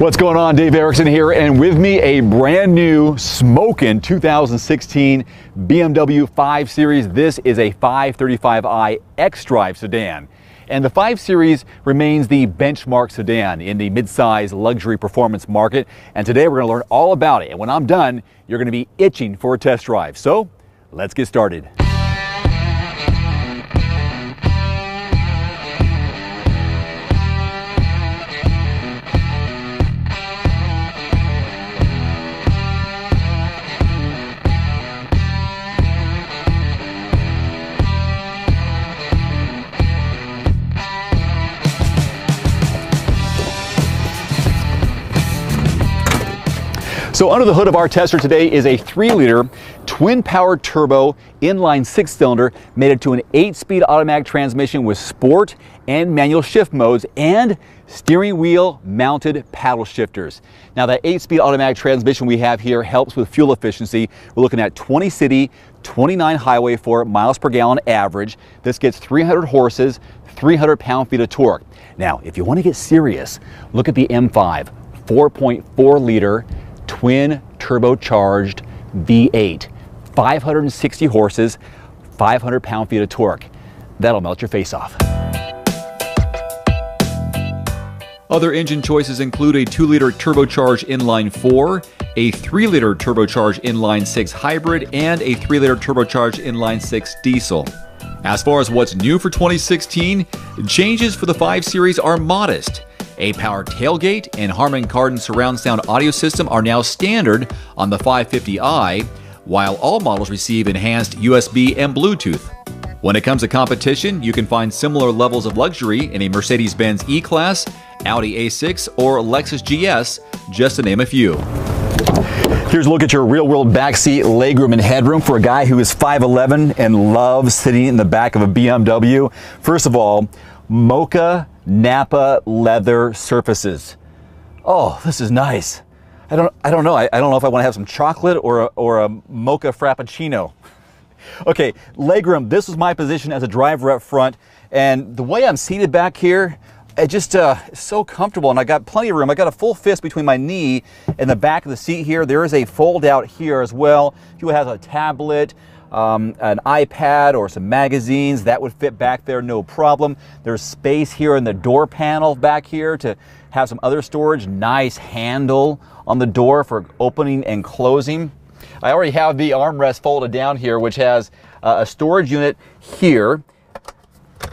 What's going on? Dave Erickson here, and with me a brand new smoking 2016 BMW 5 Series. This is a 535i xDrive sedan. And the 5 Series remains the benchmark sedan in the midsize luxury performance market. And today we're going to learn all about it. And when I'm done, you're going to be itching for a test drive. So let's get started. So under the hood of our tester today is a 3-liter twin-power turbo inline 6-cylinder mated to an 8-speed automatic transmission with sport and manual shift modes and steering wheel mounted paddle shifters. Now that 8-speed automatic transmission we have here helps with fuel efficiency. We're looking at 20 city, 29 highway for miles per gallon average. This gets 300 horses, 300 pound-feet of torque. Now if you want to get serious, look at the M5, 4.4-liter twin turbocharged V8, 560 horses, 500 pound-feet of torque. That'll melt your face off. Other engine choices include a 2-liter turbocharged inline 4, a 3-liter turbocharged inline 6 hybrid, and a 3-liter turbocharged inline 6 diesel. As far as what's new for 2016, changes for the 5 Series are modest. A power tailgate and Harman Kardon surround sound audio system are now standard on the 550i, while all models receive enhanced USB and Bluetooth. When it comes to competition, you can find similar levels of luxury in a Mercedes-Benz E-Class, Audi A6, or Lexus GS, just to name a few. Here's a look at your real-world backseat legroom and headroom for a guy who is 5'11" and loves sitting in the back of a BMW. First of all, mocha Napa leather surfaces. Oh, this is nice. I don't know. I don't know if I want to have some chocolate or a mocha frappuccino. Okay, legroom. This is my position as a driver up front, and the way I'm seated back here, it just is so comfortable, and I got plenty of room. I got a full fist between my knee and the back of the seat here. There is a fold out here as well. If you have a tablet, an iPad, or some magazines, that would fit back there, no problem. There's space here in the door panel back here to have some other storage. Nice handle on the door for opening and closing. I already have the armrest folded down here, which has a storage unit here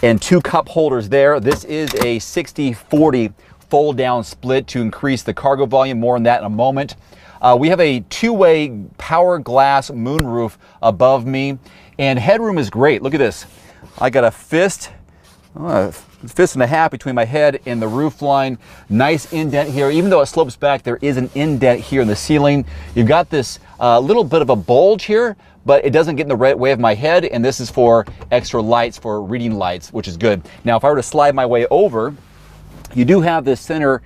and 2 cup holders there. This is a 60-40 fold down split to increase the cargo volume. More on that in a moment. We have a 2-way power glass moonroof above me, and headroom is great. Look at this. I got a fist and a half between my head and the roof line. Nice indent here. Even though it slopes back, there is an indent here in the ceiling. You've got this little bit of a bulge here, but it doesn't get in the way of my head, and this is for extra lights, for reading lights, which is good. Now, if I were to slide my way over, you do have this center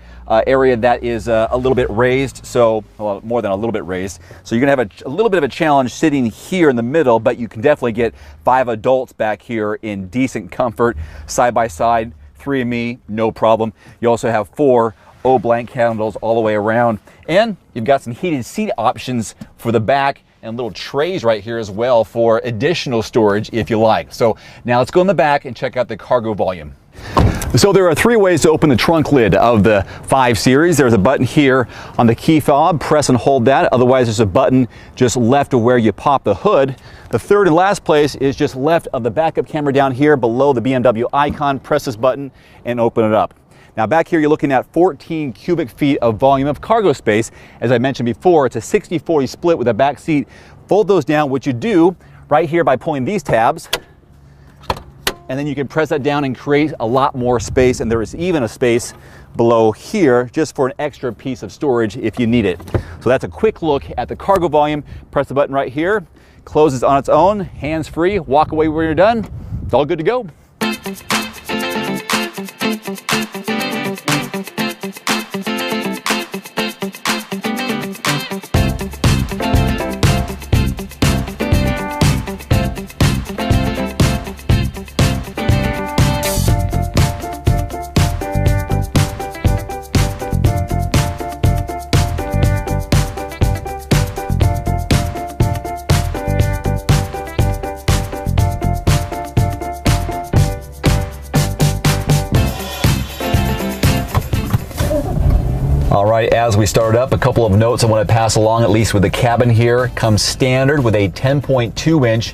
area that is a little bit raised, so well, more than a little bit raised. So you're gonna have a little bit of a challenge sitting here in the middle, but you can definitely get 5 adults back here in decent comfort, side by side, 3 of me, no problem. You also have 4 O-blank handles all the way around, and you've got some heated seat options for the back and little trays right here as well for additional storage if you like. So now let's go in the back and check out the cargo volume. So there are 3 ways to open the trunk lid of the 5 Series. There's a button here on the key fob. Press and hold that. Otherwise, there's a button just left of where you pop the hood. The third and last place is just left of the backup camera down here below the BMW icon. Press this button and open it up. Now back here, you're looking at 14 cubic feet of volume of cargo space. As I mentioned before, it's a 60-40 split with a back seat. Fold those down, which you do right here by pulling these tabs. And then you can press that down and create a lot more space, and there is even a space below here just for an extra piece of storage if you need it. So that's a quick look at the cargo volume. Press the button right here, closes on its own, hands-free, walk away when you're done. It's all good to go. All right, as we start up, a couple of notes I want to pass along, at least with the cabin here. Comes standard with a 10.2-inch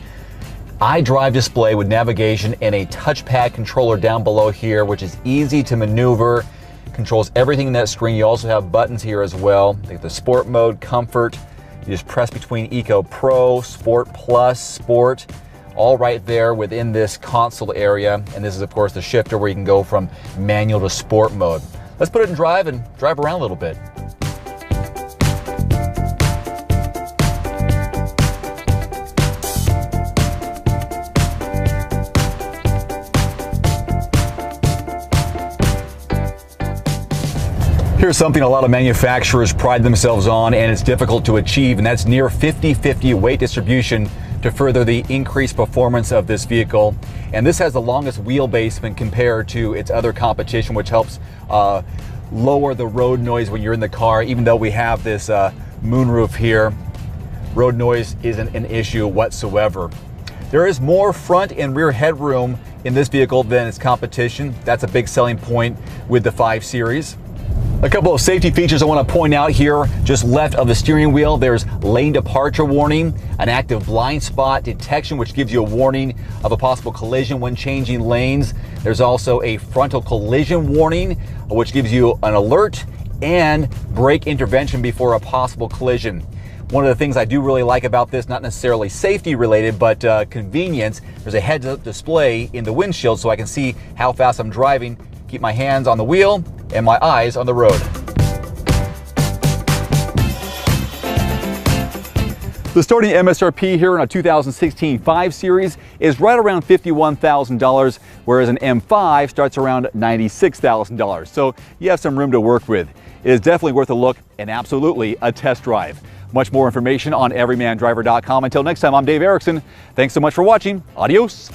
iDrive display with navigation and a touchpad controller down below here, which is easy to maneuver. Controls everything in that screen. You also have buttons here as well. Like the Sport mode, Comfort. You just press between Eco Pro, Sport Plus, Sport, all right there within this console area. And this is, of course, the shifter where you can go from manual to Sport mode. Let's put it in drive and drive around a little bit. Here's something a lot of manufacturers pride themselves on, and it's difficult to achieve, and that's near 50-50 weight distribution to further the increased performance of this vehicle. And this has the longest wheelbase when compared to its other competition, which helps lower the road noise when you're in the car. Even though we have this moonroof here, road noise isn't an issue whatsoever. There is more front and rear headroom in this vehicle than its competition. That's a big selling point with the 5 Series. A couple of safety features I want to point out here. Just left of the steering wheel, there's lane departure warning, an active blind spot detection, which gives you a warning of a possible collision when changing lanes. There's also a frontal collision warning, which gives you an alert, and brake intervention before a possible collision. One of the things I do really like about this, not necessarily safety related, but convenience, there's a heads-up display in the windshield so I can see how fast I'm driving, keep my hands on the wheel, and my eyes on the road. The starting MSRP here on a 2016 5 Series is right around $51,000, whereas an M5 starts around $96,000. So you have some room to work with. It is definitely worth a look and absolutely a test drive. Much more information on everymandriver.com. Until next time, I'm Dave Erickson. Thanks so much for watching. Adios.